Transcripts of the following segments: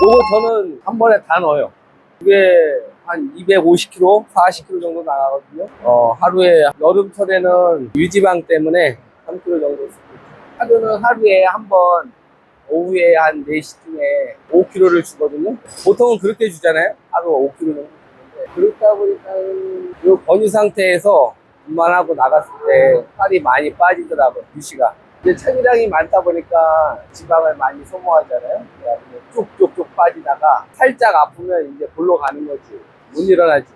요거 저는 한 번에 다 넣어요. 이게 한 250kg, 40kg 정도 나가거든요. 하루에 여름철에는 유지방 때문에 3kg 정도 쓰고 하루는 하루에 한 번 오후에 한 4시쯤에 5kg를 주거든요. 보통은 그렇게 주잖아요. 하루 5kg 정도 주는데 그렇다 보니까 이 권유 상태에서 운반하고 나갔을 때 살이 많이 빠지더라고요. 유시가. 이제 체지량이 많다 보니까 지방을 많이 소모하잖아요. 그래가지고 쭉쭉쭉 빠지다가 살짝 아프면 이제 골로 가는 거지. 못 일어나지.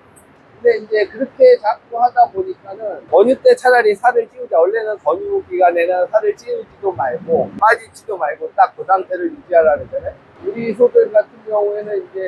근데 이제 그렇게 자꾸 하다 보니까는 권유 때 차라리 살을 찌우자. 원래는 권유 기간에는 살을 찌우지도 말고 빠지지도 말고 딱 그 상태를 유지하라는 거잖아요. 우리 소들 같은 경우에는 이제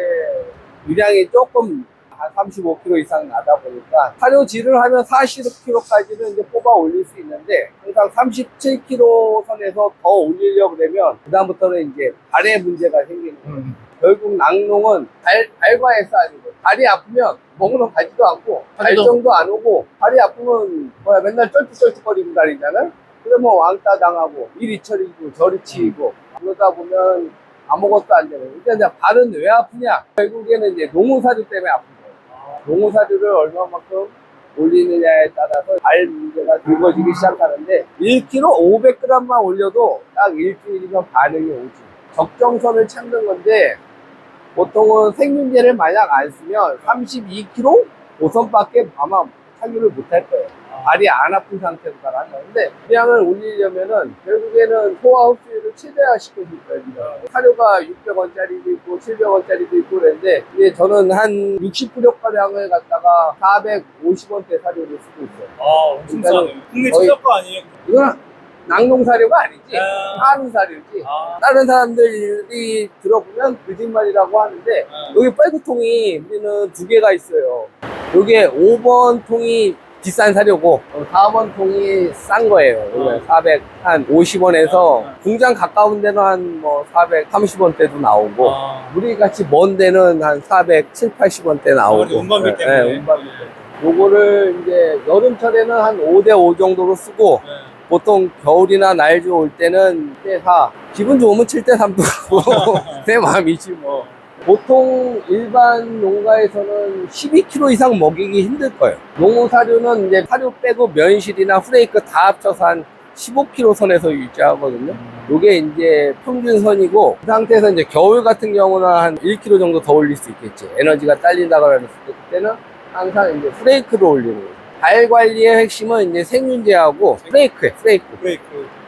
유량이 조금 한 35kg 이상 나다 보니까 사료질을 하면 40kg까지는 이제 뽑아 올릴 수 있는데 항상 37kg 선에서 더 올리려고 그러면 그다음부터는 이제 발에 문제가 생기는 거예요. 결국 낙농은 발과의 싸움이고 발이 아프면 먹으러 가지도 않고 발정도 안 오고 발이 아프면 뭐야 맨날 쩔뚝쩔뚝거리고 다니잖아요. 그러면 왕따 당하고 이리 처리고 저리 치이고 그러다 보면 아무것도 안 되는 거예요. 그러니까 발은 왜 아프냐? 결국에는 이제 농후사료 때문에 아픈 거예요. 농후사료를 얼마만큼 올리느냐에 따라서 발 문제가 굵어지기 시작하는데 1kg 500g만 올려도 딱 일주일이면 반응이 오지. 적정선을 찾는 건데 보통은 생균제를 만약 안 쓰면 32kg 5선밖에 아마 착유를 못 할 거예요. 발이 안 아픈 상태로 가라는 근데 유량을 올리려면은 결국에는 소화 흡수율을 최대화시켜줄 거예요. 사료가 600원짜리도 있고 700원짜리도 있고 그랬는데 이제 저는 한 60kg가량을 갖다가 450원대 사료를 쓰고 있어요. 아, 엄청 싸네. 국내 최저가 아니에요? 이건 낙농 사료가 아니지. 하는 사료지. 다른 사람들이 들어보면 거짓말이라고 하는데 여기 빨구통이 우리는 2개가 있어요. 여기에 5번 통이 비싼 사료고 4번 통이 싼 거예요. 450원에서 공장 가까운 데는 한 뭐 430원대도 나오고 우리 같이 먼 데는 한 470, 80원대 나오고. 운반비 때문에. 네, 운반비 때문에. 요거를 이제 여름철에는 한 5대5 정도로 쓰고 보통 겨울이나 날 좋을 때는 7대4 기분 좋으면 7대3도 하고 내 마음이지 뭐. 보통 일반 농가에서는 12kg 이상 먹이기 힘들 거예요. 농후사료는 이제 사료 빼고 면실이나 후레이크 다 합쳐서 한 15kg 선에서 유지하거든요. 요게 이제 평균선이고 그 상태에서 이제 겨울 같은 경우는 한 1kg 정도 더 올릴 수 있겠지. 에너지가 딸린다고 그랬을 때 그때는 항상 이제 후레이크를 올리는 거예요. 발 관리의 핵심은 이제 생균제하고 프레이크예요. 프레이크.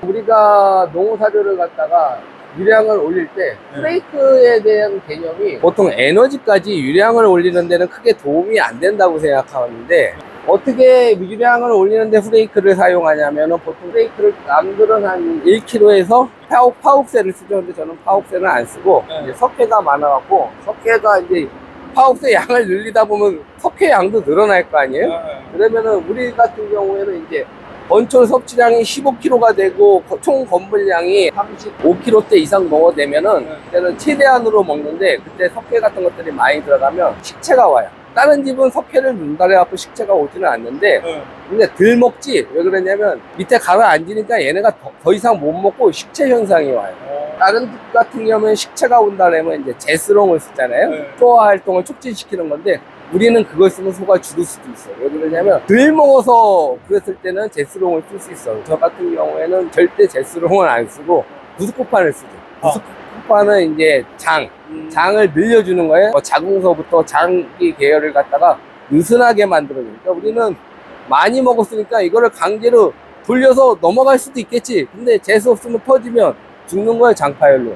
우리가 농후사료를 갖다가 유량을 올릴 때 프레이크에 대한 개념이 보통 에너지까지 유량을 올리는 데는 크게 도움이 안 된다고 생각하는데 어떻게 유량을 올리는데 프레이크를 사용하냐면은 보통 프레이크를 남들은 한 1kg에서 파옥세를 쓰죠. 근데 저는 파옥세는 안 쓰고 이제 석회가 많아갖고 석회가 이제 파옥세 양을 늘리다 보면 석회 양도 늘어날 거 아니에요? 그러면은 우리 같은 경우에는 이제 건철 섭취량이 15kg가 되고 총 건물량이 35kg대 이상 먹어내면은 그때는 최대한으로 먹는데 그때 석회 같은 것들이 많이 들어가면 식체가 와요. 다른 집은 석회를 눈달아갖고 식체가 오지는 않는데 근데 덜 먹지. 왜 그러냐면 밑에 가라앉으니까 얘네가 더 이상 못 먹고 식체 현상이 와요. 다른 집 같은 경우는 식체가 온다면 이제 제스롱을 쓰잖아요. 소화 활동을 촉진시키는 건데 우리는 그걸 쓰면 소가 줄을 수도 있어요. 왜 그러냐면 덜 먹어서 그랬을 때는 제스롱을 쓸 수 있어요. 저 같은 경우에는 절대 제스롱을 안 쓰고 부스코판을 쓰죠. 부스코판은 이제 장을 늘려주는 거예요. 자궁서부터 장기 계열을 갖다가 느슨하게 만들어줘요. 그러니까 우리는 많이 먹었으니까 이거를 강제로 돌려서 넘어갈 수도 있겠지. 근데 재수 없으면 터지면 죽는 거예요, 장파열로.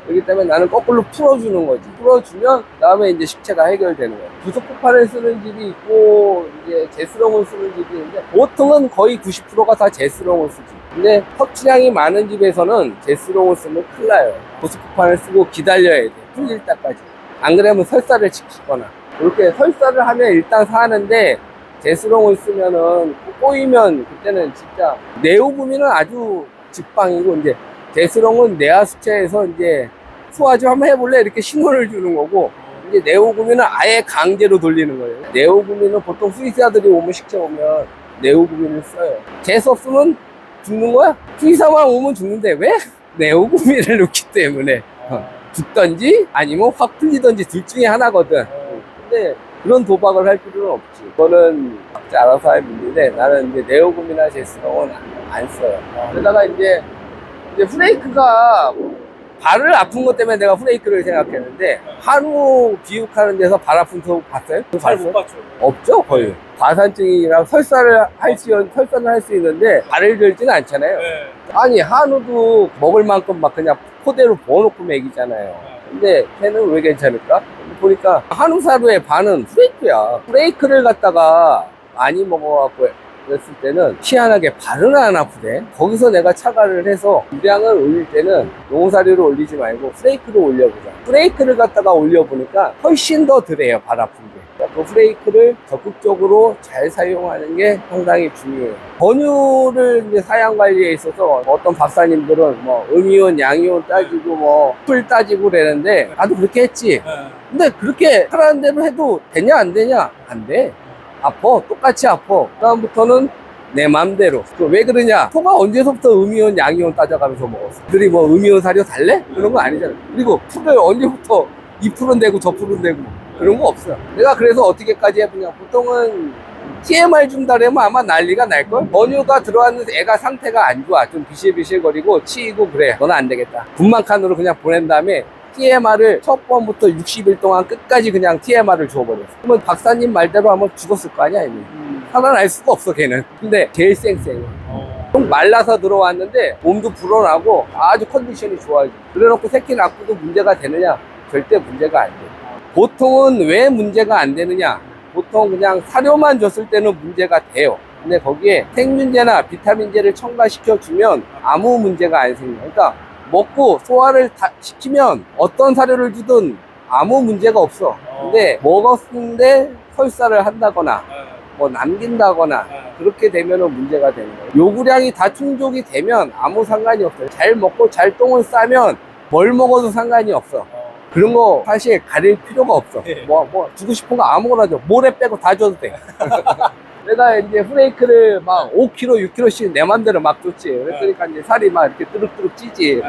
그렇기 때문에 나는 거꾸로 풀어주는 거지. 풀어주면 그다음에 이제 식체가 해결되는 거예요. 부속포판을 쓰는 집이 있고 이제 제스롱을 쓰는 집이 있는데 보통은 거의 90%가 다 제스롱을 쓰지. 근데 섭취량이 많은 집에서는 제스롱을 쓰면 큰일 나요. 부속포판을 쓰고 기다려야 돼. 풀릴 때까지. 안 그러면 설사를 시키거나. 이렇게 설사를 하면 일단 사는데 제스롱을 쓰면은 꼬이면 그때는 진짜 네오구미는 아주 직방이고 이제 제스롱은 내하수체에서 이제 소화 좀 한번 해볼래? 이렇게 신호를 주는 거고 이제 네오구미는 아예 강제로 돌리는 거예요. 네오구미는 보통 수의사들이 오면 식체 오면 네오구미를 써요. 재수 없으면 죽는 거야? 수의사만 오면 죽는데 왜? 네오구미를 넣기 때문에 죽던지 아니면 확 풀리던지 둘 중에 하나거든. 근데 그런 도박을 할 필요는 없지. 그거는 각자 알아서 할 문제인데 나는 이제 네오금이나 제스동은 안 써요. 그러다가 이제 프레이크가 발을 아픈 것 때문에 내가 프레이크를 생각했는데 한우 비육하는 데서 발 아픈 거 봤어요? 잘 못 봤죠. 없죠 거의. 과산증이랑 설사를 할 수 있는데 발을 들지는 않잖아요. 네. 아니 한우도 먹을 만큼 막 그냥 포대로 부어놓고 먹이잖아요. 근데 걔는 왜 괜찮을까? 보니까 한우사루의 반은 프레이크야. 프레이크를 갖다가 많이 먹어갖고 그랬을 때는 희한하게 발은 안 아프대. 거기서 내가 차가를 해서 유량을 올릴 때는 용사리를 올리지 말고 프레이크를 올려보자. 프레이크를 갖다가 올려보니까 훨씬 더 덜해요, 발 아픈 게. 그 프레이크를 적극적으로 잘 사용하는 게 상당히 중요해요. 권유를 이제 사양 관리에 있어서 어떤 박사님들은 뭐 음이온, 양이온 따지고 뭐 풀 따지고 그러는데 나도 그렇게 했지. 네. 근데 그렇게 하라는 대로 해도 되냐 안 되냐? 안 돼. 아파. 똑같이 아파. 그다음부터는 내 맘대로. 왜 그러냐? 소가 언제서부터 음이온, 양이온 따져가면서 먹었어? 들이 뭐 음이온 사료 달래? 그런 거 아니잖아. 그리고 풀을 언제부터 이 풀은 되고 저 풀은 되고 그런 거 없어요. 내가 그래서 어떻게까지 해보냐. 보통은 TMR 준다라면 아마 난리가 날걸? 원유가 들어왔는데 애가 상태가 안 좋아. 좀 비실비실거리고 치이고 그래. 너는 안 되겠다. 분만 칸으로 그냥 보낸 다음에 TMR을 첫 번부터 60일 동안 끝까지 그냥 TMR을 줘버렸어. 그러면 박사님 말대로 하면 죽었을 거 아니야, 이미. 살아날 수가 없어, 걔는. 근데 제일 쌩쌩해. 좀 말라서 들어왔는데 몸도 불어나고 아주 컨디션이 좋아지고. 그래놓고 새끼 낳고도 문제가 되느냐? 절대 문제가 안 돼. 보통은 왜 문제가 안 되느냐? 보통 그냥 사료만 줬을 때는 문제가 돼요. 근데 거기에 생균제나 비타민제를 첨가시켜주면 아무 문제가 안 생겨. 그러니까 먹고 소화를 다 시키면 어떤 사료를 주든 아무 문제가 없어. 근데 먹었는데 설사를 한다거나 뭐 남긴다거나 그렇게 되면은 문제가 되는 거예요. 요구량이 다 충족이 되면 아무 상관이 없어요. 잘 먹고 잘 똥을 싸면 뭘 먹어도 상관이 없어. 그런 거 사실 가릴 필요가 없어. 뭐 주고 싶은 거 아무거나 줘. 모래 빼고 다 줘도 돼. 내가 이제 프레이크를 막 5kg, 6kg씩 내 맘대로 막 줬지. 그러니까 이제 살이 막 이렇게 뚜룩뚜룩 찌지.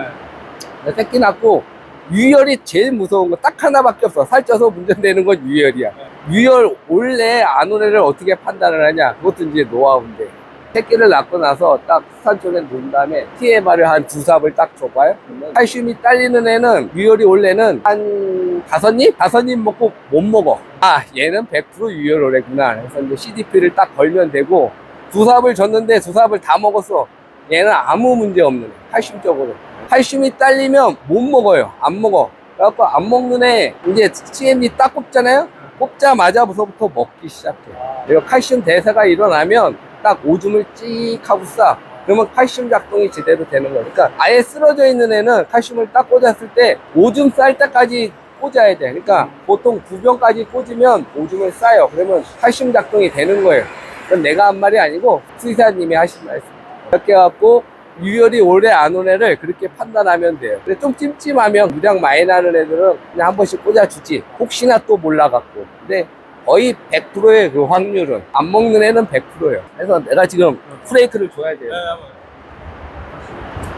새끼 낳고 유혈이 제일 무서운 거 딱 하나밖에 없어. 살쪄서 문제되는 건 유혈이야. 유혈 올래 안 올래를 어떻게 판단을 하냐? 그것도 이제 노하우인데. 새끼를 낳고 나서 딱 수산촌에 놓은 다음에 TMR을 한 2삽을 딱 줘봐요. 그러면 칼슘이 딸리는 애는 유혈이 올래는 한 5입? 5입 먹고 못 먹어. 아, 얘는 100% 유혈 오래구나. 그래서 이제 CDP를 딱 걸면 되고 2삽을 줬는데 2삽을 다 먹었어. 얘는 아무 문제 없는 애. 칼슘적으로. 칼슘이 딸리면 못 먹어요. 안 먹어. 그래갖고 안 먹는 애 이제 CM이 딱 꼽잖아요. 꼽자마자부터 먹기 시작해. 그리고 칼슘 대사가 일어나면 딱 오줌을 찍 하고 싸. 그러면 칼슘 작동이 제대로 되는 거야. 그러니까 아예 쓰러져 있는 애는 칼슘을 딱 꽂았을 때 오줌 쌀 때까지 꽂아야 돼. 그러니까 보통 9병까지 꽂으면 오줌을 싸요. 그러면 칼슘 작동이 되는 거예요. 그건 내가 한 말이 아니고 수의사님이 하신 말씀. 이렇게 해갖고 유혈이 오래 안 온 애를 그렇게 판단하면 돼요. 근데 좀 찜찜하면 유량 많이 나는 애들은 그냥 한 번씩 꽂아주지. 혹시나 또 몰라갖고. 근데 거의 100%의 그 확률은 안 먹는 애는 100%예요. 그래서 내가 지금 프레이크를 줘야 돼요.